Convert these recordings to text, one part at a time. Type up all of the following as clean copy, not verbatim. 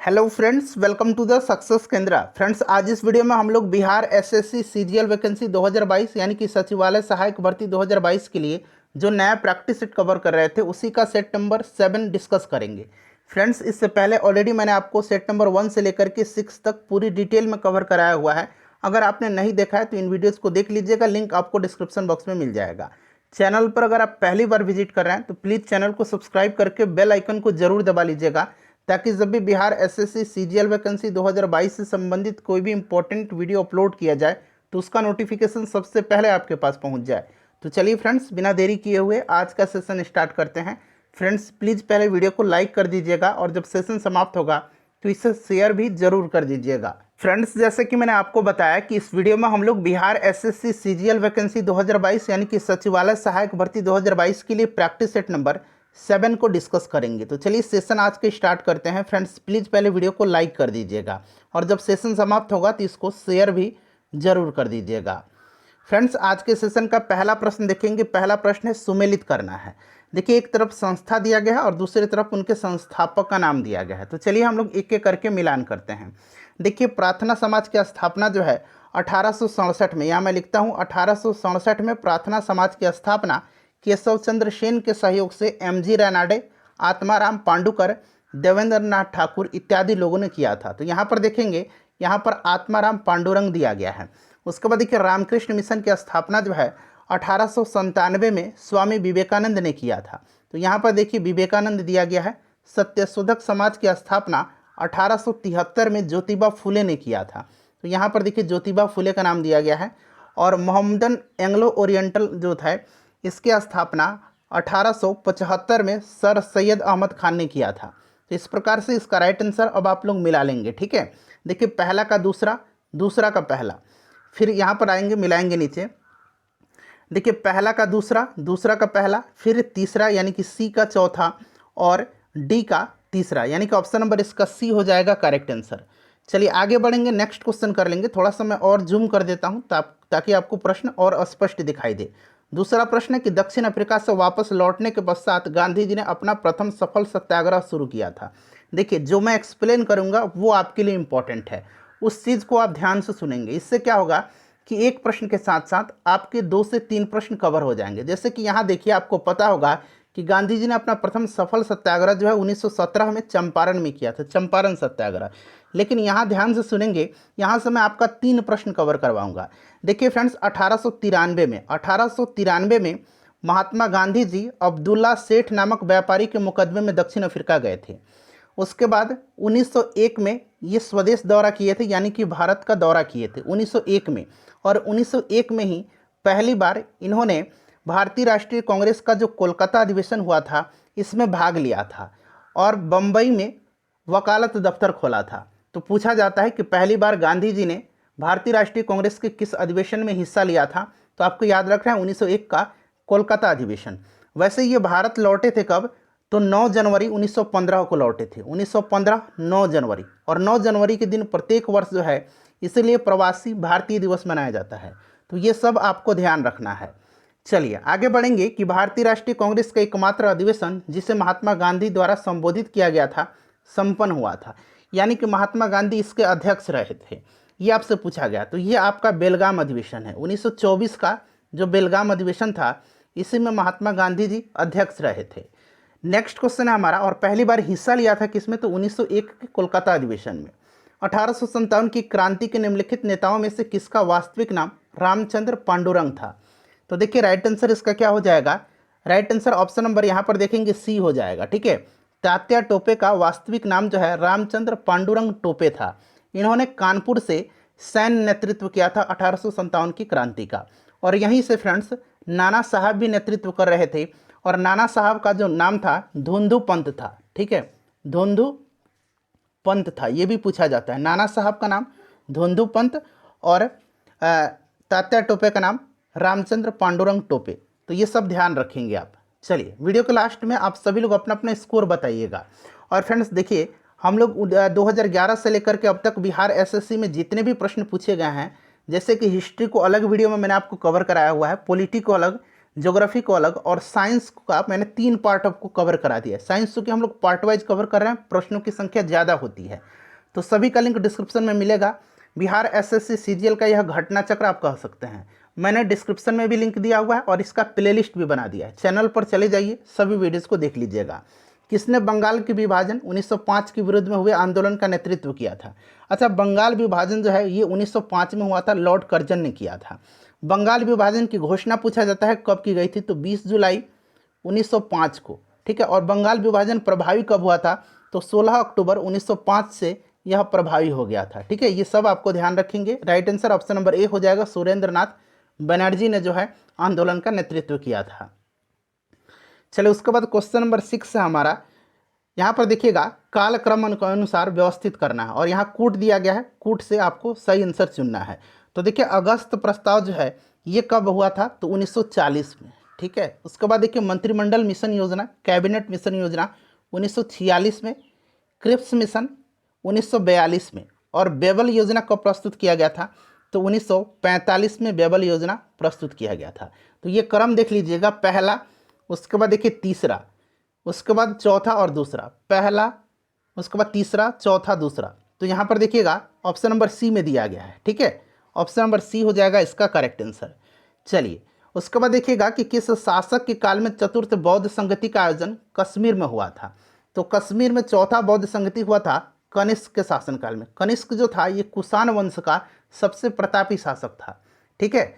Hello friends, welcome to the success Kendra. Friends, आज इस video में हम लोग बिहार एसएससी सीजीएल वैकेंसी 2022 यानी कि सचिवालय सहायक भर्ती 2022 के लिए जो नया प्रैक्टिस सेट कवर कर रहे थे उसी का सेट नंबर 7 डिस्कस करेंगे। फ्रेंड्स, इससे पहले ऑलरेडी मैंने आपको सेट नंबर 1 से लेकर के 6 तक पूरी डिटेल में कवर कराया हुआ है। अगर आपने नहीं देखा है तो इन वीडियोज़ को देख लीजिएगा, लिंक आपको डिस्क्रिप्शन बॉक्स में मिल जाएगा। चैनल पर अगर आप पहली बार विजिट कर रहे हैं तो प्लीज़ चैनल को सब्सक्राइब करके बेल आइकन को जरूर दबा लीजिएगा, ताकि जब भी बिहार एसएससी सीजीएल वैकेंसी 2022 से संबंधित कोई भी इंपॉर्टेंट वीडियो अपलोड किया जाए तो उसका नोटिफिकेशन सबसे पहले आपके पास पहुंच जाए। तो चलिए फ्रेंड्स, बिना देरी किए हुए आज का सेशन स्टार्ट करते हैं। फ्रेंड्स, प्लीज़ पहले वीडियो को लाइक कर दीजिएगा और जब सेशन समाप्त होगा तो इसे शेयर भी जरूर कर दीजिएगा। फ्रेंड्स, जैसे कि मैंने आपको बताया कि इस वीडियो में हम लोग बिहार एसएससी सीजीएल वैकेंसी 2022 यानी कि सचिवालय सहायक भर्ती 2022 के लिए प्रैक्टिस सेट नंबर 7 को डिस्कस करेंगे। तो चलिए सेशन आज के स्टार्ट करते हैं। फ्रेंड्स, प्लीज़ पहले वीडियो को लाइक कर दीजिएगा और जब सेशन समाप्त होगा तो इसको शेयर भी जरूर कर दीजिएगा। फ्रेंड्स, आज के सेशन का पहला प्रश्न देखेंगे। पहला प्रश्न है सुमेलित करना है। देखिए, एक तरफ संस्था दिया गया है और दूसरी तरफ उनके संस्थापक का नाम दिया गया है। तो चलिए हम लोग एक एक करके मिलान करते हैं। देखिए, प्रार्थना समाज की स्थापना जो है 1867 में, यहाँ मैं लिखता हूँ 1867 में प्रार्थना समाज की स्थापना केशव चंद्र सेन के सहयोग से एमजी रानाडे, आत्माराम पांडुकर, देवेंद्र नाथ ठाकुर इत्यादि लोगों ने किया था। तो यहाँ पर देखेंगे, यहाँ पर आत्माराम पांडुरंग दिया गया है। उसके बाद देखिए, रामकृष्ण मिशन की स्थापना जो है 1897 में स्वामी विवेकानंद ने किया था। तो यहाँ पर देखिए विवेकानंद दिया गया है। सत्यशोधक समाज की स्थापना 1873 में ज्योतिबा फुले ने किया था। तो यहाँ पर देखिए ज्योतिबा फुले का नाम दिया गया है। और मोहम्मदन एंग्लो ओरिएंटल जो था इसकी स्थापना 1875 में सर सैयद अहमद खान ने किया था। तो इस प्रकार से इसका राइट आंसर अब आप लोग मिला लेंगे। ठीक है, देखिए पहला का दूसरा, दूसरा का पहला, फिर यहाँ पर आएंगे मिलाएंगे नीचे। देखिए पहला का दूसरा, दूसरा का पहला, फिर तीसरा यानी कि सी का चौथा और डी का तीसरा, यानी कि ऑप्शन नंबर इसका सी हो जाएगा करेक्ट आंसर। चलिए आगे बढ़ेंगे, नेक्स्ट क्वेश्चन कर लेंगे। थोड़ा सा मैं और जूम कर देता हूँ ताकि आपको प्रश्न और स्पष्ट दिखाई दे। दूसरा प्रश्न है कि दक्षिण अफ्रीका से वापस लौटने के पश्चात गांधी जी ने अपना प्रथम सफल सत्याग्रह शुरू किया था। देखिए, जो मैं एक्सप्लेन करूंगा वो आपके लिए इंपॉर्टेंट है, उस चीज़ को आप ध्यान से सुनेंगे। इससे क्या होगा कि एक प्रश्न के साथ साथ आपके 2 से 3 प्रश्न कवर हो जाएंगे। जैसे कि यहाँ देखिए, आपको पता होगा कि गांधी जी ने अपना प्रथम सफल सत्याग्रह जो है 1917 में चंपारण में किया था, चंपारण सत्याग्रह। लेकिन यहाँ ध्यान से सुनेंगे, यहाँ से मैं आपका 3 प्रश्न कवर करवाऊंगा। देखिए फ्रेंड्स, 1893 में महात्मा गांधी जी अब्दुल्ला सेठ नामक व्यापारी के मुकदमे में दक्षिण अफ्रीका गए थे। उसके बाद 1901 में ये स्वदेश दौरा किए थे, यानी कि भारत का दौरा किए थे 1901 में। और 1901 में ही पहली बार इन्होंने भारतीय राष्ट्रीय कांग्रेस का जो कोलकाता अधिवेशन हुआ था इसमें भाग लिया था और बम्बई में वकालत दफ्तर खोला था। तो पूछा जाता है कि पहली बार गांधी जी ने भारतीय राष्ट्रीय कांग्रेस के किस अधिवेशन में हिस्सा लिया था। तो आपको याद रखना है 1901 का कोलकाता अधिवेशन। वैसे ये भारत लौटे थे कब, तो 9 जनवरी 1915 को लौटे थे। 1915 9 जनवरी, और 9 जनवरी के दिन प्रत्येक वर्ष जो है इसलिए प्रवासी भारतीय दिवस मनाया जाता है। तो ये सब आपको ध्यान रखना है। चलिए आगे बढ़ेंगे कि भारतीय राष्ट्रीय कांग्रेस का एकमात्र अधिवेशन जिसे महात्मा गांधी द्वारा संबोधित किया गया था संपन्न हुआ था, यानी कि महात्मा गांधी इसके अध्यक्ष रहे थे, ये आपसे पूछा गया। तो ये आपका बेलगाम अधिवेशन है। 1924 का जो बेलगाम अधिवेशन था इसी में महात्मा गांधी जी अध्यक्ष रहे थे। नेक्स्ट क्वेश्चन है हमारा, और पहली बार हिस्सा लिया था किसमें, तो 1901 के कोलकाता अधिवेशन में। 1857 की क्रांति के निम्नलिखित नेताओं में से किसका वास्तविक नाम रामचंद्र पांडुरंग था। तो देखिए राइट आंसर इसका क्या हो जाएगा, राइट आंसर ऑप्शन नंबर यहाँ पर देखेंगे सी हो जाएगा। ठीक है, तात्या टोपे का वास्तविक नाम जो है रामचंद्र पांडुरंग टोपे था। इन्होंने कानपुर से सैन्य नेतृत्व किया था 1857 की क्रांति का, और यहीं से फ्रेंड्स नाना साहब भी नेतृत्व कर रहे थे, और नाना साहब का जो नाम था धुंधु पंत था। ठीक है, धुंधु पंत था, ये भी पूछा जाता है। नाना साहब का नाम धुंधु पंत और तात्या टोपे का नाम रामचंद्र पांडुरंग टोपे। तो ये सब ध्यान रखेंगे आप। चलिए वीडियो के लास्ट में आप सभी लोग अपना अपना स्कोर बताइएगा। और फ्रेंड्स देखिए, हम लोग 2011 से लेकर के अब तक बिहार एसएससी में जितने भी प्रश्न पूछे गए हैं, जैसे कि हिस्ट्री को अलग वीडियो में मैंने आपको कवर कराया हुआ है, पॉलिटी को अलग, ज्योग्राफी को अलग, और साइंस का मैंने 3 पार्ट आपको कवर करा दिया है। साइंस चूँकि हम लोग पार्ट वाइज कवर कर रहे हैं, प्रश्नों की संख्या ज़्यादा होती है, तो सभी का लिंक डिस्क्रिप्शन में मिलेगा। बिहार एसएससी सीजीएल का यह घटना चक्र आप कह सकते हैं, मैंने डिस्क्रिप्शन में भी लिंक दिया हुआ है और इसका प्लेलिस्ट भी बना दिया है। चैनल पर चले जाइए, सभी वीडियोज़ को देख लीजिएगा। किसने बंगाल के विभाजन 1905 के विरुद्ध में हुए आंदोलन का नेतृत्व किया था? अच्छा, बंगाल विभाजन जो है ये 1905 में हुआ था, लॉर्ड कर्जन ने किया था। बंगाल विभाजन की घोषणा पूछा जाता है कब की गई थी, तो 20 जुलाई 1905 को, ठीक है। और बंगाल विभाजन प्रभावी कब हुआ था, तो 16 अक्टूबर 1905 से यह प्रभावी हो गया था, ठीक है। ये सब आपको ध्यान रखेंगे। Right answer option number A हो जाएगा, सुरेंद्र नाथ बनर्जी ने जो है आंदोलन का नेतृत्व किया था। चलिए उसके बाद क्वेश्चन नंबर 6 है हमारा। यहाँ पर देखिएगा कालक्रम के अनुसार व्यवस्थित करना है, और यहाँ कूट दिया गया है, कूट से आपको सही आंसर चुनना है। तो देखिए अगस्त प्रस्ताव जो है ये कब हुआ था, तो 1940 में, ठीक है। उसके बाद देखिए मंत्रिमंडल मिशन योजना, कैबिनेट मिशन योजना 1946 में, क्रिप्स मिशन 1942 में, और बेबल योजना कब प्रस्तुत किया गया था, तो 1945 में बेबल योजना प्रस्तुत किया गया था। तो ये क्रम देख लीजिएगा, पहला, उसके बाद देखिए तीसरा, उसके बाद चौथा और दूसरा, पहला, उसके बाद तीसरा, चौथा, दूसरा। तो यहाँ पर देखिएगा ऑप्शन नंबर सी में दिया गया है, ठीक है। ऑप्शन नंबर सी हो जाएगा इसका करेक्ट आंसर। चलिए उसके बाद देखिएगा कि किस शासक के काल में चतुर्थ बौद्ध संगति का आयोजन कश्मीर में हुआ था, तो कश्मीर में चौथा बौद्ध संगति हुआ था कनिष्क के शासनकाल में। कनिष्क जो था ये कुषाण वंश का सबसे प्रतापी शासक था, ठीक है।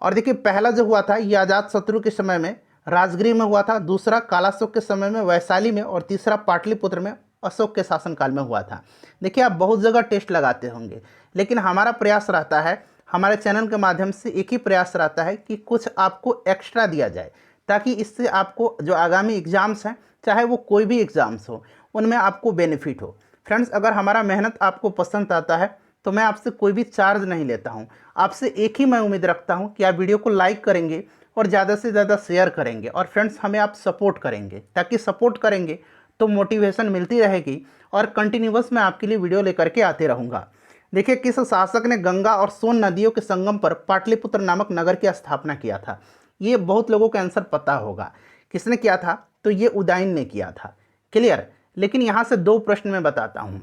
और देखिए पहला जो हुआ था ये अजातशत्रु के समय में राजगृह में हुआ था, दूसरा कालाशोक के समय में वैशाली में, और तीसरा पाटलिपुत्र में अशोक के शासनकाल में हुआ था। देखिए आप बहुत जगह टेस्ट लगाते होंगे, लेकिन हमारा प्रयास रहता है, हमारे चैनल के माध्यम से एक ही प्रयास रहता है कि कुछ आपको एक्स्ट्रा दिया जाए, ताकि इससे आपको जो आगामी एग्जाम्स हैं, चाहे वो कोई भी एग्ज़ाम्स हो, उनमें आपको बेनिफिट हो। फ्रेंड्स अगर हमारा मेहनत आपको पसंद आता है तो मैं आपसे कोई भी चार्ज नहीं लेता हूँ, आपसे एक ही मैं उम्मीद रखता हूँ कि आप वीडियो को लाइक करेंगे और ज़्यादा से ज़्यादा शेयर करेंगे, और फ्रेंड्स हमें आप सपोर्ट करेंगे, ताकि सपोर्ट करेंगे तो मोटिवेशन मिलती रहेगी और कंटिन्यूअस मैं आपके लिए वीडियो लेकर के आते रहूँगा। देखिए किस शासक ने गंगा और सोन नदियों के संगम पर पाटलिपुत्र नामक नगर की स्थापना किया था? ये बहुत लोगों को आंसर पता होगा, किसने किया था, तो ये उदयन ने किया था। क्लियर। लेकिन यहाँ से 2 प्रश्न मैं बताता हूँ।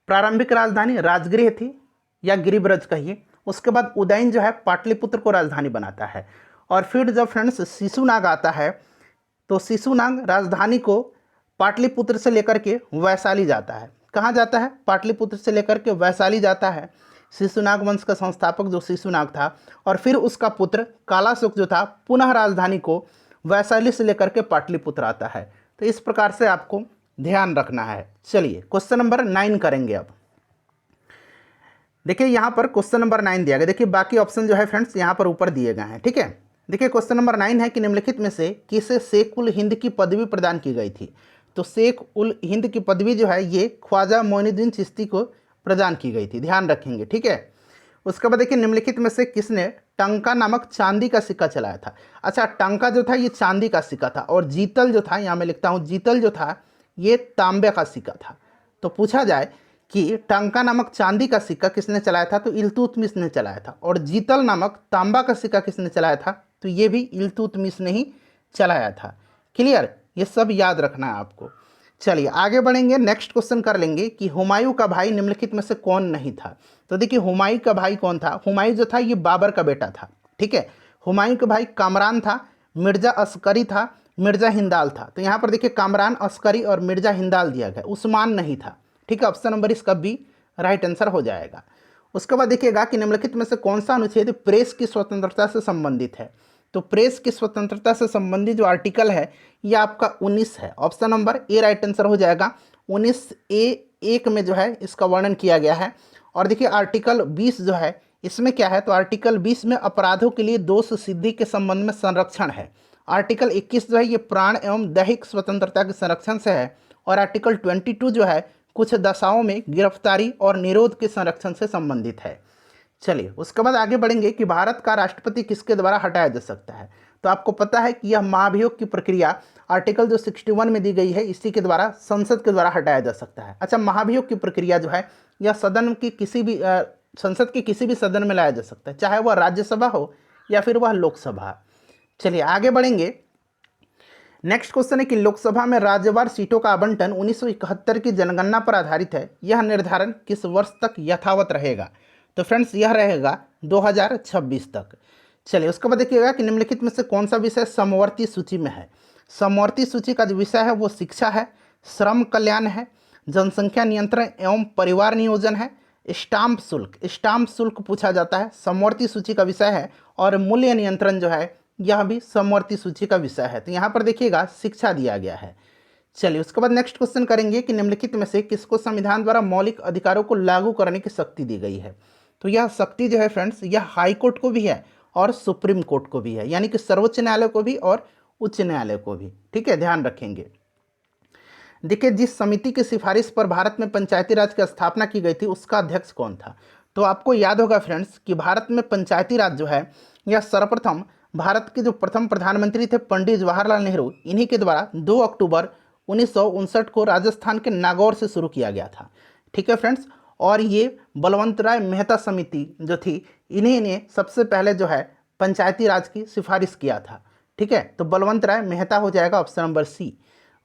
प्रारंभिक राजधानी राजगृह थी या गिरिब्रज कहिए, उसके बाद उदयन जो है पाटलिपुत्र को राजधानी बनाता है, और फिर जब फ्रेंड्स शिशुनाग आता है तो शिशुनाग राजधानी को पाटलिपुत्र से लेकर के वैशाली जाता है। कहाँ जाता है? पाटलिपुत्र से लेकर के वैशाली जाता है। शिशुनाग वंश का संस्थापक जो शिशुनाग था, और फिर उसका पुत्र कालाशोक जो था पुनः राजधानी को वैशाली से लेकर के पाटलिपुत्र आता है। तो इस प्रकार से आपको ध्यान रखना है। चलिए क्वेश्चन नंबर 9 करेंगे अब। देखिए यहाँ पर क्वेश्चन नंबर 9 दिया गया, देखिए बाकी ऑप्शन जो है फ्रेंड्स यहाँ पर ऊपर दिए गए हैं, ठीक है। देखिए क्वेश्चन नंबर 9 है कि निम्नलिखित में से किसे शेख उल हिंद की पदवी प्रदान की गई थी? तो शेख उल हिंद की पदवी जो है ये ख्वाजा मोइनुद्दीन चिश्ती को प्रदान की गई थी, ध्यान रखेंगे, ठीक है। उसके बाद देखिए निम्नलिखित में से किसने टंका नामक चांदी का सिक्का चलाया था? अच्छा, टंका जो था ये चांदी का सिक्का था, और जीतल जो था, यहाँ मैं लिखता हूँ, जीतल जो था ये तांबे का सिक्का था। तो पूछा जाए कि टंका नामक चांदी का सिक्का किसने चलाया था, तो इल्तुतमिश ने चलाया था, और जीतल नामक तांबा का सिक्का किसने चलाया था, तो ये भी इल्तुतमिश ने ही चलाया था। क्लियर, ये सब याद रखना है आपको। चलिए आगे बढ़ेंगे, नेक्स्ट क्वेश्चन कर लेंगे कि हुमायूं का भाई निम्नलिखित में से कौन नहीं था? तो देखिए हुमायूं का भाई कौन था? हुमायूं जो था ये बाबर का बेटा था, ठीक है। हुमायूं का भाई कामरान था, मिर्जा अस्करी था, मिर्जा हिंदाल था। तो यहाँ पर देखिए कामरान, अस्करी और मिर्जा हिंदाल दिया गया, उस्मान नहीं था, ठीक है। ऑप्शन नंबर इसका बी राइट आंसर हो जाएगा। उसके बाद देखिएगा कि निम्नलिखित में से कौन सा अनुच्छेद प्रेस की स्वतंत्रता से संबंधित है? तो प्रेस की स्वतंत्रता से संबंधित जो आर्टिकल है ये आपका 19 है। Option number A right answer हो जाएगा। 19A(1) में जो है इसका वर्णन किया गया है। और देखिए आर्टिकल 20 जो है इसमें क्या है, तो आर्टिकल 20 में अपराधों के लिए दोष सिद्धि के संबंध में संरक्षण है। आर्टिकल 21 जो है ये प्राण एवं दैहिक स्वतंत्रता के संरक्षण से है, और आर्टिकल 22 जो है कुछ दशाओं में गिरफ्तारी और निरोध के संरक्षण से संबंधित है। चलिए उसके बाद आगे बढ़ेंगे कि भारत का राष्ट्रपति किसके द्वारा हटाया जा सकता है? तो आपको पता है कि यह महाभियोग की प्रक्रिया आर्टिकल जो 61 में दी गई है इसी के द्वारा संसद के द्वारा हटाया जा सकता है। अच्छा, महाभियोग की प्रक्रिया जो है यह सदन की किसी भी संसद के किसी भी सदन में लाया जा सकता है, चाहे वह राज्यसभा हो या फिर वह लोकसभा। चलिए आगे बढ़ेंगे। नेक्स्ट क्वेश्चन है कि लोकसभा में राज्यवार सीटों का आवंटन 1971 की जनगणना पर आधारित है, यह निर्धारण किस वर्ष तक यथावत रहेगा? तो फ्रेंड्स यह रहेगा 2026 तक। चलिए उसके बाद देखिएगा कि निम्नलिखित में से कौन सा विषय समवर्ती सूची में है? समवर्ती सूची का जो विषय है वो शिक्षा है, श्रम कल्याण है, जनसंख्या नियंत्रण एवं परिवार नियोजन है, स्टाम्प शुल्क पूछा जाता है, समवर्ती सूची का विषय है, और मूल्य नियंत्रण जो है यह भी समवर्ती सूची का विषय है। तो यहाँ पर देखिएगा शिक्षा दिया गया है। चलिए उसके बाद नेक्स्ट क्वेश्चन करेंगे कि निम्नलिखित में से किसको संविधान द्वारा मौलिक अधिकारों को लागू करने की शक्ति दी गई है? तो यह शक्ति जो है फ्रेंड्स यह हाई कोर्ट को भी है और सुप्रीम कोर्ट को भी है, यानी कि सर्वोच्च न्यायालय को भी और उच्च न्यायालय को भी। ठीक है, ध्यान रखेंगे। देखिए जिस समिति की सिफारिश पर भारत में पंचायती राज की स्थापना की गई थी उसका अध्यक्ष कौन था? तो आपको याद होगा फ्रेंड्स कि भारत में पंचायती राज जो है यह सर्वप्रथम भारत के जो प्रथम प्रधानमंत्री थे पंडित जवाहरलाल नेहरू, इन्हीं के द्वारा 2 अक्टूबर 1959 को राजस्थान के नागौर से शुरू किया गया था। ठीक है फ्रेंड्स, और ये बलवंत राय मेहता समिति जो थी इन्हीं ने सबसे पहले जो है पंचायती राज की सिफारिश किया था। ठीक है, तो बलवंत राय मेहता हो जाएगा ऑप्शन नंबर सी।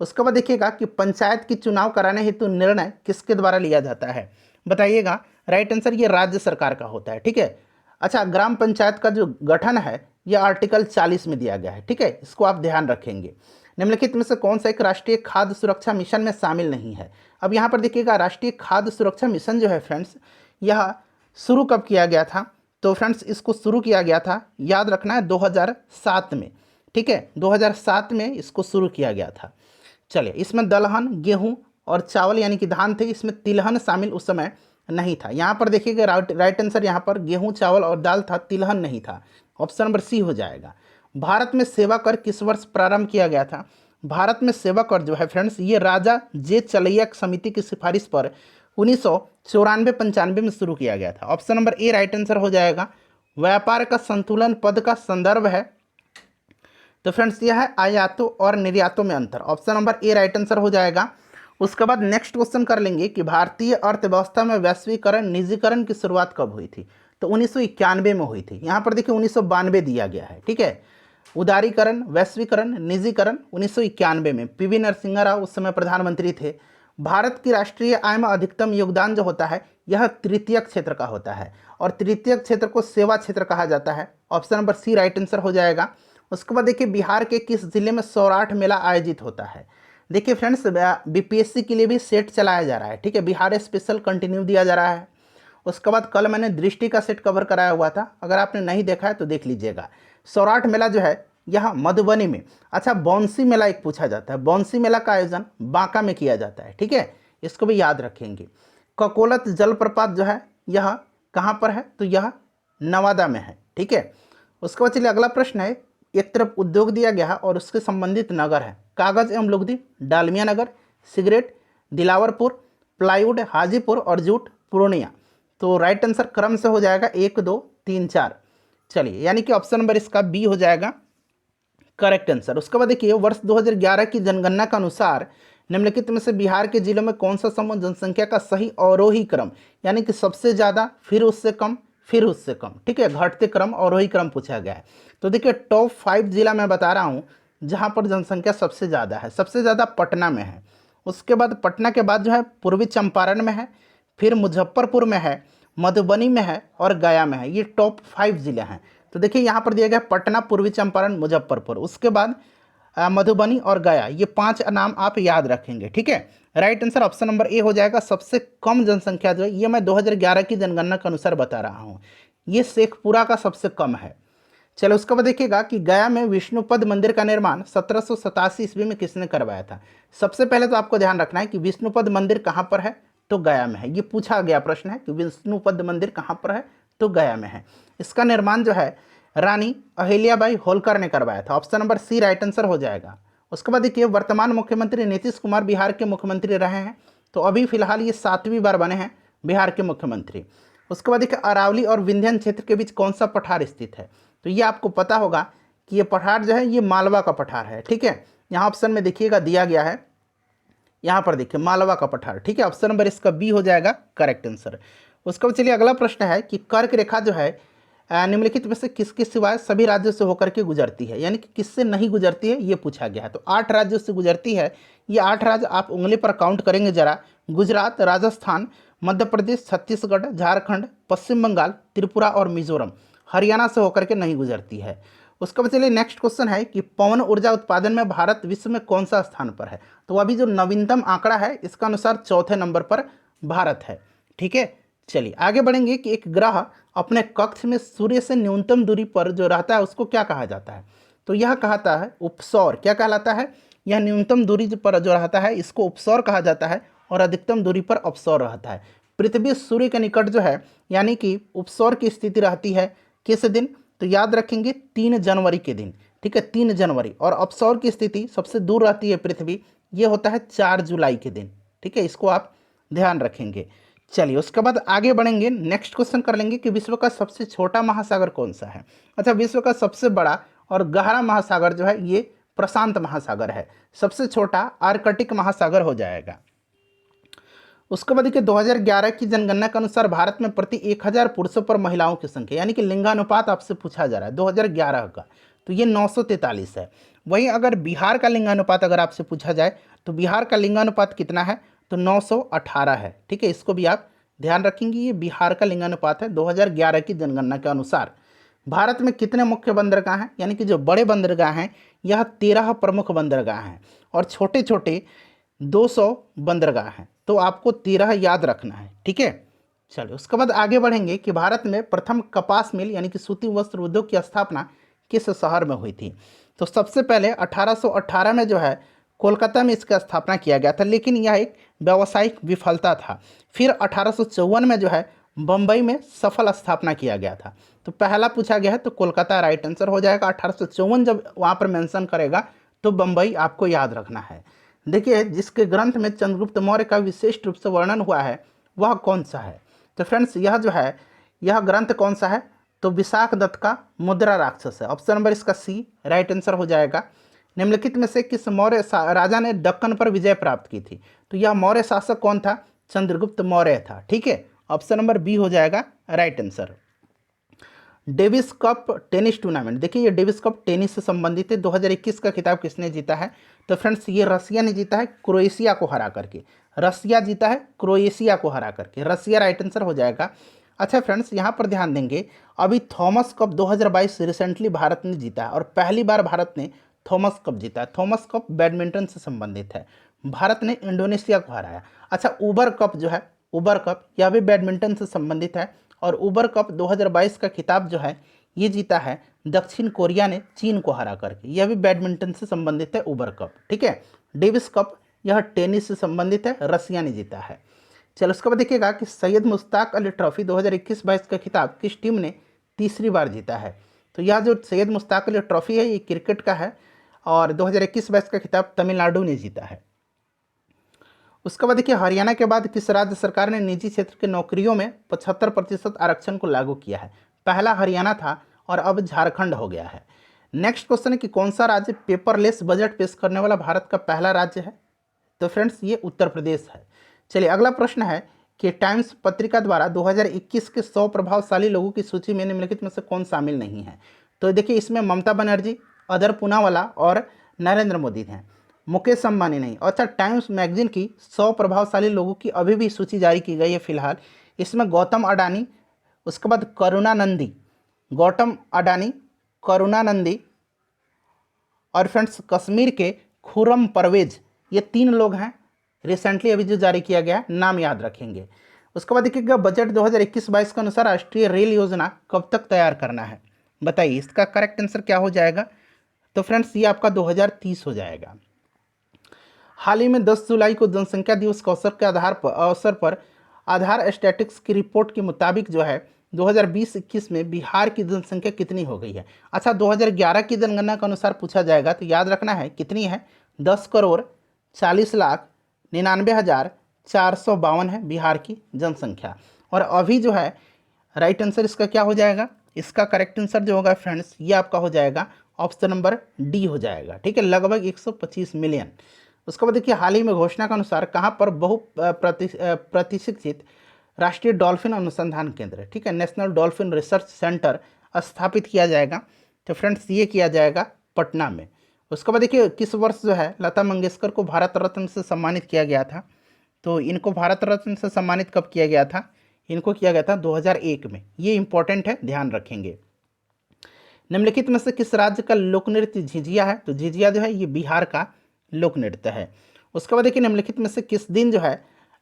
उसके बाद देखिएगा कि पंचायत की चुनाव कराने हेतु निर्णय किसके द्वारा लिया जाता है? बताइएगा। राइट आंसर ये राज्य सरकार का होता है। ठीक है, अच्छा ग्राम पंचायत का जो गठन है यह आर्टिकल 40 में दिया गया है। ठीक है, इसको आप ध्यान रखेंगे। निम्नलिखित में से कौन सा एक राष्ट्रीय खाद्य सुरक्षा मिशन में शामिल नहीं है? अब यहाँ पर देखिएगा राष्ट्रीय खाद्य सुरक्षा मिशन जो है फ्रेंड्स यह शुरू कब किया गया था? तो फ्रेंड्स इसको शुरू किया गया था, याद रखना है, 2007 में। ठीक है, 2007 में इसको शुरू किया गया था। चलिए इसमें दलहन, गेहूं और चावल यानी कि धान थे, इसमें तिलहन शामिल उस समय नहीं था। यहाँ पर देखिएगा राइट आंसर यहाँ पर गेहूं, चावल और दाल था, तिलहन नहीं था। ऑप्शन नंबर सी हो जाएगा। भारत में सेवा कर किस वर्ष प्रारंभ किया गया था? भारत में सेवा कर जो है फ्रेंड्स ये राजा जे चलैया समिति की सिफारिश पर 1994-95 में शुरू किया गया था। Option number A right answer हो जाएगा। व्यापार का संतुलन पद का संदर्भ है, तो फ्रेंड्स यह है आयातों और निर्यातों में अंतर। Option number A right answer हो जाएगा। उसके बाद नेक्स्ट क्वेश्चन कर लेंगे कि भारतीय अर्थव्यवस्था में वैश्वीकरण निजीकरण की शुरुआत कब हुई थी? तो 1991 में हुई थी। यहाँ पर देखिए 1992 दिया गया है। ठीक है, उदारीकरण, वैश्वीकरण, निजीकरण 1991 में। पीवी नरसिम्हा राव उस समय प्रधानमंत्री थे। भारत की राष्ट्रीय आय में अधिकतम योगदान जो होता है यह तृतीयक क्षेत्र का होता है, और तृतीयक क्षेत्र को सेवा क्षेत्र कहा जाता है। Option number C right answer हो जाएगा। उसके बाद देखिए बिहार के किस जिले में सौराठ मेला आयोजित होता है? देखिए फ्रेंड्स बीपीएससी के लिए भी सेट चलाया जा रहा है। ठीक है, बिहार स्पेशल कंटिन्यू दिया जा रहा है। उसके बाद कल मैंने दृष्टि का सेट कवर कराया हुआ था, अगर आपने नहीं देखा है तो देख लीजिएगा। सौराठ मेला जो है यह मधुबनी में। अच्छा बौंसी मेला एक पूछा जाता है, बौंसी मेला का आयोजन बांका में किया जाता है। ठीक है, इसको भी याद रखेंगे। ककोलत जलप्रपात जो है यह कहाँ पर है? तो यह नवादा में है। ठीक है, उसके बाद चलिए अगला प्रश्न है। एक तरफ उद्योग दिया गया है और उसके संबंधित नगर है, कागज एवं लुगदी डालमिया नगर, सिगरेट दिलावरपुर, प्लाईवुड हाजीपुर और जूट पूर्णिया। तो राइट आंसर क्रम से हो जाएगा 1, 2, 3, 4। चलिए यानी कि ऑप्शन नंबर इसका बी हो जाएगा करेक्ट आंसर। उसके बाद देखिए वर्ष 2011 की जनगणना के अनुसार निम्नलिखित में से बिहार के जिलों में कौन सा समूह जनसंख्या का सही अवरोही क्रम, यानी कि सबसे ज़्यादा फिर उससे कम फिर उससे कम, ठीक है, घटते क्रम अवरोही क्रम पूछा गया है। तो देखिए टॉप 5 जिला मैं बता रहा हूँ जहाँ पर जनसंख्या सबसे ज़्यादा है। सबसे ज़्यादा पटना में है, उसके बाद पटना के बाद जो है पूर्वी चंपारण में है, फिर मुजफ्फरपुर में है, मधुबनी में है और गया में है। ये टॉप 5 जिले हैं। तो देखिए यहाँ पर दिया गया पटना, पूर्वी चंपारण, मुजफ्फरपुर, उसके बाद मधुबनी और गया। ये 5 नाम आप याद रखेंगे। ठीक है, right answer option number A हो जाएगा। सबसे कम जनसंख्या जो है ये मैं 2011 की जनगणना के अनुसार बता रहा हूँ, ये शेखपुरा का सबसे कम है। चलो उसके बाद देखिएगा कि गया में विष्णुपद मंदिर का निर्माण 1787 ईस्वी में किसने करवाया था। सबसे पहले तो आपको ध्यान रखना है कि विष्णुपद मंदिर कहाँ पर है, तो गया में है। ये पूछा गया प्रश्न है कि विष्णुपद मंदिर कहाँ पर है, तो गया में है। इसका निर्माण जो है रानी अहिल्याबाई होलकर ने करवाया था। Option number C right answer हो जाएगा। उसके बाद देखिए वर्तमान मुख्यमंत्री नीतीश कुमार बिहार के मुख्यमंत्री रहे हैं, तो अभी फिलहाल ये 7वीं बार बने हैं बिहार के मुख्यमंत्री। उसके बाद देखिए अरावली और विंध्याचल क्षेत्र के बीच कौन सा पठार स्थित है, तो ये आपको पता होगा कि ये पठार जो है ये मालवा का पठार है। ठीक है, यहाँ ऑप्शन में देखिएगा दिया गया है, यहाँ पर देखिए मालवा का पठार। ठीक है, ऑप्शन नंबर इसका बी हो जाएगा करेक्ट आंसर। उसके बाद चलिए अगला प्रश्न है कि कर्क रेखा जो है निम्नलिखित में से किसके सिवाय सभी राज्यों से होकर के गुजरती है, यानी कि किससे नहीं गुजरती है ये पूछा गया है। तो 8 राज्यों से गुजरती है। ये 8 राज्य आप उंगली पर काउंट करेंगे जरा, गुजरात, राजस्थान, मध्य प्रदेश, छत्तीसगढ़, झारखंड, पश्चिम बंगाल, त्रिपुरा और मिजोरम। हरियाणा से होकर के नहीं गुजरती है। उसके बाद चलिए नेक्स्ट क्वेश्चन है कि पवन ऊर्जा उत्पादन में भारत विश्व में कौन सा स्थान पर है। तो अभी जो नवीनतम आंकड़ा है इसका अनुसार चौथे नंबर पर भारत है। ठीक है, चलिए आगे बढ़ेंगे कि एक ग्रह अपने कक्ष में सूर्य से न्यूनतम दूरी पर जो रहता है उसको क्या कहा जाता है। तो यह कहता है उपसौर। क्या कहलाता है? यह न्यूनतम दूरी पर जो रहता है इसको उपसौर कहा जाता है और अधिकतम दूरी पर अपसौर रहता है। पृथ्वी सूर्य के निकट जो है यानी कि उपसौर की स्थिति रहती है किस दिन? तो याद रखेंगे 3 जनवरी के दिन। ठीक है, 3 जनवरी। और अपसौर की स्थिति सबसे दूर रहती है पृथ्वी, ये होता है 4 जुलाई के दिन। ठीक है, इसको आप ध्यान रखेंगे। चलिए उसके बाद आगे बढ़ेंगे, नेक्स्ट क्वेश्चन कर लेंगे कि विश्व का सबसे छोटा महासागर कौन सा है। अच्छा, विश्व का सबसे बड़ा और गहरा महासागर जो है ये प्रशांत महासागर है। सबसे छोटा आर्कटिक महासागर हो जाएगा। उसके बाद देखिए 2011 की जनगणना के अनुसार भारत में प्रति 1000 पुरुषों पर महिलाओं की संख्या, यानी कि लिंगानुपात आपसे पूछा जा रहा है 2011 का, तो ये 943 है। वहीं अगर बिहार का लिंगानुपात अगर आपसे पूछा जाए तो बिहार का लिंगानुपात कितना है? तो 918 है। ठीक है, इसको भी आप ध्यान रखेंगे, ये बिहार का लिंगानुपात है 2011 की जनगणना के अनुसार। भारत में कितने मुख्य बंदरगाह हैं, यानी कि जो बड़े बंदरगाह हैं यह 13 प्रमुख बंदरगाह हैं और छोटे छोटे 200 बंदरगाह हैं। तो आपको 13 याद रखना है। ठीक है, चलिए उसके बाद आगे बढ़ेंगे कि भारत में प्रथम कपास मिल यानी कि सूती वस्त्र उद्योग की स्थापना किस शहर में हुई थी। तो सबसे पहले 1818 में जो है कोलकाता में इसका स्थापना किया गया था, लेकिन यह एक व्यावसायिक विफलता था। फिर 1854 में जो है बम्बई में सफल स्थापना किया गया था। तो पहला पूछा गया है तो कोलकाता राइट आंसर हो जाएगा। 1854 जब वहाँ पर मेंशन करेगा तो बम्बई आपको याद रखना है। देखिए जिसके ग्रंथ में चंद्रगुप्त मौर्य का विशिष्ट रूप से वर्णन हुआ है वह कौन सा है। तो फ्रेंड्स यह जो है यह ग्रंथ कौन सा है? तो विशाख दत्त का मुद्रा राक्षस है। ऑप्शन नंबर इसका सी राइट आंसर हो जाएगा। निम्नलिखित में से किस मौर्य राजा ने दक्कन पर विजय प्राप्त की थी। तो यह मौर्य शासक कौन था? चंद्रगुप्त मौर्य था। ठीक है, ऑप्शन नंबर बी हो जाएगा right answer. Davis cup tennis tournament, देखिए ये डेविस कप टेनिस से संबंधित है। 2021 का खिताब किसने जीता है? तो फ्रेंड्स ये रसिया ने जीता है क्रोएशिया को हरा करके। रसिया जीता है क्रोएशिया को हरा करके, रसिया राइट आंसर हो जाएगा। अच्छा फ्रेंड्स यहाँ पर ध्यान देंगे, अभी थॉमस कप 2022 रिसेंटली भारत ने जीता है और पहली बार भारत ने थॉमस कप जीता है। थॉमस कप बैडमिंटन से संबंधित है, भारत ने इंडोनेशिया को हराया। अच्छा उबर कप जो है, उबर कप यह भी बैडमिंटन से संबंधित है और उबर कप 2022 का खिताब जो है ये जीता है दक्षिण कोरिया ने चीन को हरा करके। यह भी बैडमिंटन से संबंधित है उबर कप। ठीक है, डेविस कप यह टेनिस से संबंधित है, रसिया ने जीता है। चलो उसके बाद देखिएगा कि सैयद मुश्ताक अली ट्रॉफी 2021-22 का खिताब किस टीम ने तीसरी बार जीता है। तो यह जो सैयद मुश्ताक अली ट्रॉफी है ये क्रिकेट का है और 2021-22 का खिताब तमिलनाडु ने जीता है। उसके बाद देखिए हरियाणा के बाद किस राज्य सरकार ने निजी क्षेत्र के नौकरियों में 75% आरक्षण को लागू किया है। पहला हरियाणा था और अब झारखंड हो गया है। नेक्स्ट क्वेश्चन है कि कौन सा राज्य पेपरलेस बजट पेश करने वाला भारत का पहला राज्य है। तो फ्रेंड्स ये उत्तर प्रदेश है। चलिए अगला प्रश्न है कि टाइम्स पत्रिका द्वारा 2021 के 100 प्रभावशाली लोगों की सूची में निम्नलिखित में से कौन शामिल नहीं है। तो देखिए इसमें ममता बनर्जी, अदर पूनावाला और नरेंद्र मोदी हैं, मुकेश अंबानी नहीं। अच्छा टाइम्स मैगजीन की 100 प्रभावशाली लोगों की अभी भी सूची जारी की गई है फिलहाल। इसमें गौतम अडानी, उसके बाद करुणानंदी, गौतम अडानी, करुणानंदी और फ्रेंड्स कश्मीर के खुर्रम परवेज, ये 3 लोग हैं रिसेंटली अभी जो जारी किया गया, नाम याद रखेंगे। उसके बाद देखिएगा बजट 2021-22 के अनुसार राष्ट्रीय रेल योजना कब तक तैयार करना है। बताइए इसका करेक्ट आंसर क्या हो जाएगा। तो फ्रेंड्स ये आपका 2030 हो जाएगा। हाल ही में 10 जुलाई को जनसंख्या दिवस के अवसर पर आधार स्टैटिक्स की रिपोर्ट के मुताबिक जो है 2020-21 में बिहार की जनसंख्या कितनी हो गई है। अच्छा 2011 की जनगणना के अनुसार पूछा जाएगा तो याद रखना है कितनी है, 10,40,99,452 है बिहार की जनसंख्या। और अभी जो है राइट आंसर इसका क्या हो जाएगा, इसका करेक्ट आंसर जो होगा फ्रेंड्स ये आपका हो जाएगा ऑप्शन नंबर डी हो जाएगा। ठीक है, लगभग 125 मिलियन। उसके बाद देखिए हाल ही में घोषणा के अनुसार कहाँ पर प्रतिशिक्षित राष्ट्रीय डॉल्फिन अनुसंधान केंद्र, ठीक है, नेशनल डॉल्फिन रिसर्च सेंटर स्थापित किया जाएगा? तो फ्रेंड्स ये किया जाएगा पटना में। उसके बाद देखिए किस वर्ष जो है लता मंगेशकर को भारत रत्न से सम्मानित किया गया था? तो इनको भारत रत्न से सम्मानित कब किया गया था? इनको किया गया था 2001 में। ये इंपॉर्टेंट है, ध्यान रखेंगे। निम्नलिखित में से किस राज्य का लोक नृत्य झिझिया है? तो झिझिया जो है ये बिहार का लोक नृत्य है। उसके बाद देखिए निम्नलिखित में से किस दिन जो है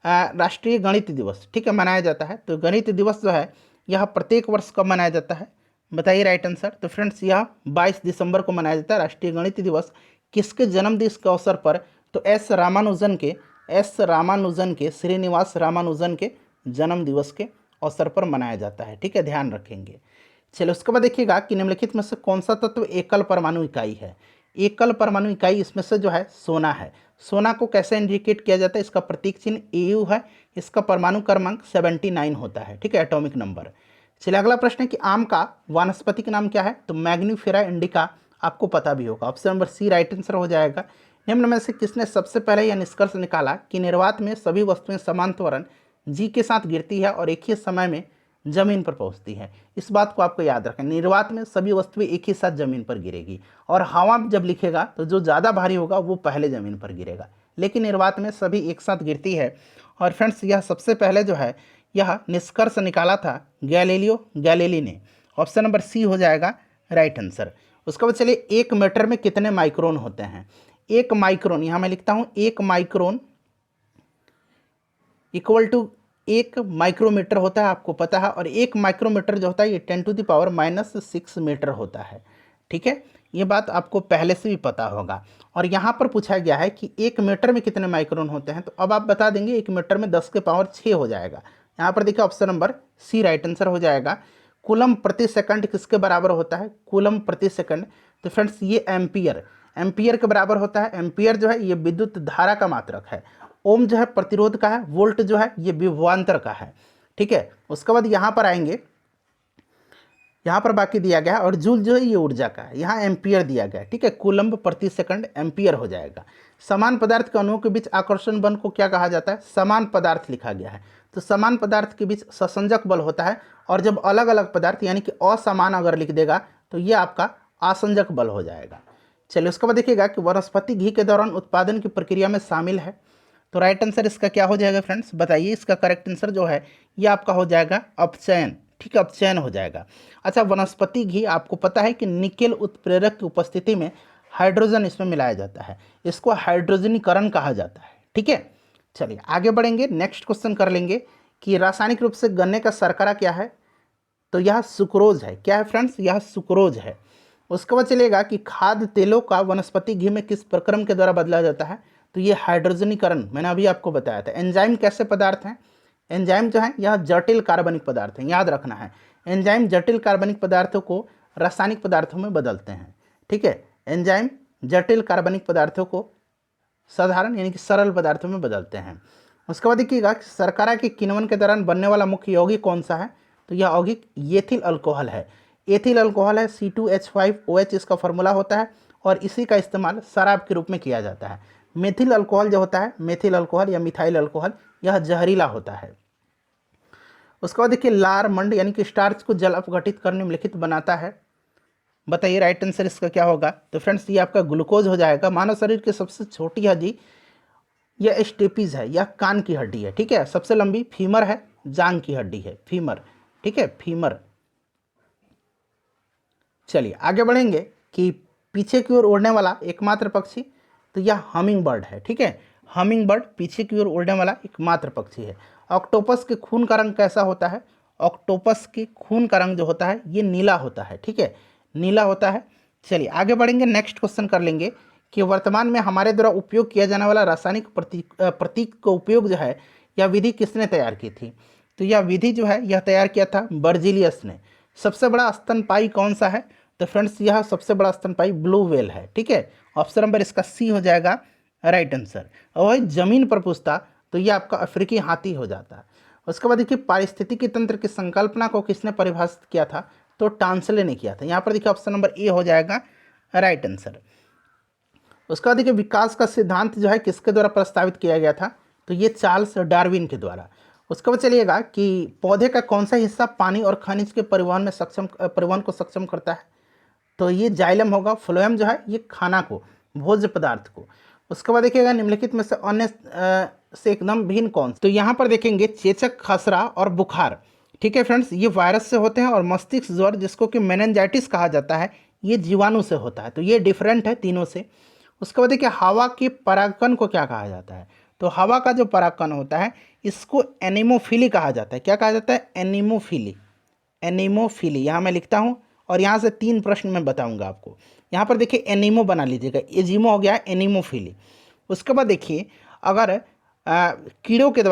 राष्ट्रीय गणित दिवस, ठीक है, मनाया जाता है? तो गणित दिवस जो है यह प्रत्येक वर्ष कब मनाया जाता है? बताइए राइट आंसर। तो फ्रेंड्स यह 22 दिसंबर को मनाया जाता है राष्ट्रीय गणित दिवस। किसके जन्म दिवस के अवसर पर? तो एस रामानुजन के श्रीनिवास रामानुजन के जन्म दिवस के अवसर पर मनाया जाता है, ठीक है, ध्यान रखेंगे। चलो उसके बाद देखिएगा कि निम्नलिखित में से कौन सा तत्व एकल परमाणु इकाई है? एकल परमाणु इकाई इसमें से जो है सोना है। सोना को कैसे इंडिकेट किया जाता है? इसका प्रतीक चिन्ह Au है। इसका परमाणु क्रमांक 79 होता है, ठीक है, एटॉमिक नंबर। चलिए अगला प्रश्न है कि आम का वानस्पतिक नाम क्या है? तो मैग्नीफेरा इंडिका, आपको पता भी होगा। Option number C right answer हो जाएगा। निम्न में से किसने सबसे पहले यह निष्कर्ष निकाला कि निर्वात में सभी वस्तुएं समान त्वरण जी के साथ गिरती है और एक ही समय में जमीन पर पहुंचती है? इस बात को आपको याद रखें, निर्वात में सभी वस्तुएं एक ही साथ जमीन पर गिरेगी, और हवा जब लिखेगा तो जो ज़्यादा भारी होगा वो पहले जमीन पर गिरेगा, लेकिन निर्वात में सभी एक साथ गिरती है। और फ्रेंड्स यह सबसे पहले जो है यह निष्कर्ष निकाला था गैलीलियो गैलीली ने। ऑप्शन नंबर सी हो जाएगा राइट आंसर। उसके बाद चलिए 1 मीटर में कितने माइक्रोन होते हैं? 1 माइक्रोन, यहाँ मैं लिखता हूँ 1 माइक्रोन इक्वल टू 1 माइक्रोमीटर होता है, आपको पता है। और 1 माइक्रोमीटर जो होता है ये 10⁻⁻6 मीटर होता है, ठीक है, ये बात आपको पहले से भी पता होगा। और यहाँ पर पूछा गया है कि 1 मीटर में कितने माइक्रोन होते हैं, तो अब आप बता देंगे 1 मीटर में 10⁻6 हो जाएगा। यहाँ पर देखिए option number C right answer हो जाएगा। कूलम प्रति सेकंड किसके बराबर होता है? कूलम प्रति सेकंड, तो फ्रेंड्स ये एम्पियर के बराबर होता है। एम्पियर जो है ये विद्युत धारा का मात्रक है। ओम जो है प्रतिरोध का है। वोल्ट जो है ये विभवांतर का है, ठीक है। उसके बाद यहाँ पर आएंगे, यहाँ पर बाकी दिया गया है, और जूल जो है ये ऊर्जा का है, यहाँ एम्पियर दिया गया है, ठीक है। कूलम्ब प्रति सेकंड एम्पियर हो जाएगा। समान पदार्थ के अणुओं के बीच आकर्षण बल को क्या कहा जाता है? समान पदार्थ लिखा गया है। तो समान पदार्थ के बीच ससंजक बल होता है, और जब अलग अलग पदार्थ यानी कि असमान अगर लिख देगा तो ये आपका आसंजक बल हो जाएगा। चलिए उसके बाद देखिएगा कि वनस्पति घी के दौरान उत्पादन की प्रक्रिया में शामिल है। तो राइट आंसर इसका क्या हो जाएगा फ्रेंड्स? बताइए। इसका करेक्ट आंसर जो है ये आपका हो जाएगा अपचयन, ठीक है, अपचयन हो जाएगा। अच्छा, वनस्पति घी आपको पता है कि निकेल उत्प्रेरक की उपस्थिति में हाइड्रोजन इसमें मिलाया जाता है, इसको हाइड्रोजनीकरण कहा जाता है, ठीक है। चलिए आगे बढ़ेंगे, नेक्स्ट क्वेश्चन कर लेंगे कि रासायनिक रूप से गन्ने का शर्करा क्या है? तो यह सुक्रोज है। क्या है फ्रेंड्स? यह सुक्रोज है। उसके बाद चलेगा कि खाद्य तेलों का वनस्पति घी में किस प्रक्रम के द्वारा बदला जाता है? तो ये हाइड्रोजनीकरण, मैंने अभी आपको बताया था। एंजाइम कैसे पदार्थ हैं? एंजाइम जो है यह जटिल कार्बनिक पदार्थ हैं, याद रखना है। एंजाइम जटिल कार्बनिक पदार्थों को रासायनिक पदार्थों में बदलते हैं, ठीक है। एंजाइम जटिल कार्बनिक पदार्थों को साधारण यानी कि सरल पदार्थों में बदलते हैं। उसके बाद देखिएगा शर्करा के किण्वन के दौरान बनने वाला मुख्य यौगिक कौन सा है? तो यह यौगिक एथिल अल्कोहल है। एथिल अल्कोहल है, C2H5OH इसका फॉर्मूला होता है, और इसी का इस्तेमाल शराब के रूप में किया जाता है। मेथिल अल्कोहल जो होता है, मेथिल अल्कोहल या मिथाइल अल्कोहल, यह जहरीला होता है। उसके बाद देखिए लार मंड यानी कि स्टार्च को जल अपघटित कर निम्नलिखित बनाता है। बताइए राइट आंसर इसका क्या होगा? तो फ्रेंड्स ये आपका ग्लूकोज हो जाएगा। मानव शरीर की सबसे छोटी हड्डी यह स्टेपीज है, यह कान की हड्डी है, ठीक है। सबसे लंबी फीमर है, जांग की हड्डी है, फीमर, ठीक है, फीमर। चलिए आगे बढ़ेंगे कि पीछे की ओर उड़ने वाला एकमात्र पक्षी, तो यह हमिंग बर्ड है, ठीक है। हमिंग बर्ड पीछे की ओर उड़ने वाला एकमात्र पक्षी है। ऑक्टोपस के खून का रंग कैसा होता है? ऑक्टोपस के खून का रंग जो होता है ये नीला होता है, ठीक है, नीला होता है। चलिए आगे बढ़ेंगे, नेक्स्ट क्वेश्चन कर लेंगे कि वर्तमान में हमारे द्वारा उपयोग किया जाने वाला रासायनिक प्रतीक का उपयोग जो है यह विधि किसने तैयार की थी? तो यह विधि जो है यह तैयार किया था बर्जीलियस ने। सबसे बड़ा स्तनपायी कौन सा है? तो फ्रेंड्स यह सबसे बड़ा स्तनपायी ब्लू व्हेल है, ठीक है। ऑप्शन नंबर इसका सी हो जाएगा राइट आंसर। और वही जमीन पर पूछता तो यह आपका अफ्रीकी हाथी हो जाता। उसके बाद देखिए पारिस्थितिकी तंत्र की संकल्पना को किसने परिभाषित किया था? तो टांसले ने किया था। यहाँ पर देखिए ऑप्शन नंबर ए हो जाएगा राइट आंसर। उसके बाद देखिए विकास का सिद्धांत जो है किसके द्वारा प्रस्तावित किया गया था? तो ये चार्ल्स डार्विन के द्वारा। उसके बाद चलिएगा कि पौधे का कौन सा हिस्सा पानी और खनिज के परिवहन को सक्षम करता है। तो ये जाइलम होगा। फ्लोएम जो है ये खाना को, भोज्य पदार्थ को। उसके बाद देखिएगा निम्नलिखित में से अन्य से एकदम भिन्न कौन। तो यहाँ पर देखेंगे चेचक, खसरा और बुखार। ठीक है फ्रेंड्स, ये वायरस से होते हैं और मस्तिष्क ज्वर जिसको कि मेनिंजाइटिस कहा जाता है ये जीवाणु से होता है। तो ये डिफरेंट है तीनों से। उसके बाद देखिए हवा के परागकण को क्या कहा जाता है। तो हवा का जो परागकण होता है इसको एनीमोफिली कहा जाता है। क्या कहा जाता है? एनीमोफिली। एनीमोफिली यहाँ मैं लिखता हूँ और यहाँ से 3 प्रश्न मैं बताऊँगा आपको। यहाँ पर देखिए एनीमो बना लीजिएगा, एजीमो हो गया, एनीमोफिली। उसके बाद देखिए अगर कीटों के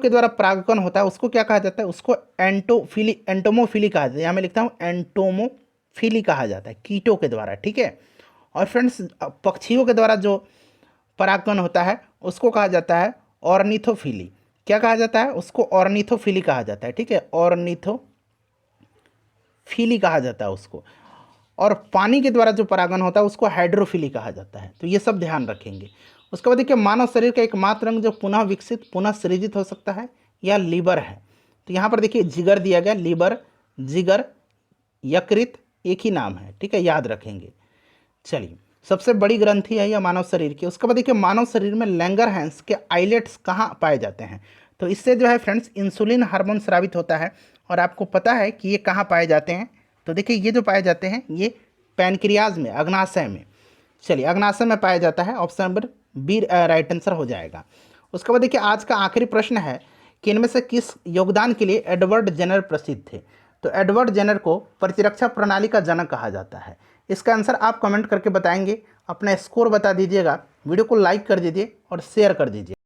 द्वारा परागकण होता है उसको क्या कहा जाता है? उसको एंटोमोफिली कहा जाता है। यहाँ मैं लिखता हूँ एंटोमोफिली कहा जाता है, कीटों के द्वारा। ठीक है। और फ्रेंड्स पक्षियों के द्वारा जो परागकण होता है उसको कहा जाता है ऑर्निथोफिली। क्या कहा जाता है? उसको ऑर्निथोफिली कहा जाता है। ठीक है, ऑर्निथोफिली कहा जाता है उसको। और पानी के द्वारा जो परागण होता है उसको हाइड्रोफिली कहा जाता है। तो ये सब ध्यान रखेंगे। उसके बाद देखिए मानव शरीर का एकमात्र अंग जो पुनः विकसित, पुनः सृजित हो सकता है या लीवर है। तो यहाँ पर देखिए जिगर दिया गया, लीवर, जिगर, यकृत एक ही नाम है। ठीक है, याद रखेंगे। चलिए, सबसे बड़ी ग्रंथि है यह मानव शरीर की। उसके बाद देखिए मानव शरीर में लैंगरहैंस के आइलेट्स कहाँ पाए जाते हैं। तो इससे जो है फ्रेंड्स इंसुलिन हार्मोन स्रावित होता है। और आपको पता है कि ये कहाँ पाए जाते हैं। तो देखिए ये जो पाए जाते हैं ये पैनक्रियाज में, अग्नाशय में। चलिए अग्नाशय में पाया जाता है। Option number B right answer हो जाएगा। उसके बाद देखिए आज का आखिरी प्रश्न है कि इनमें से किस योगदान के लिए एडवर्ड जेनर प्रसिद्ध थे। तो एडवर्ड जेनर को प्रतिरक्षा प्रणाली का जनक कहा जाता है। इसका आंसर आप कमेंट करके बताएंगे, अपना स्कोर बता दीजिएगा। वीडियो को लाइक कर दीजिए और शेयर कर दीजिए।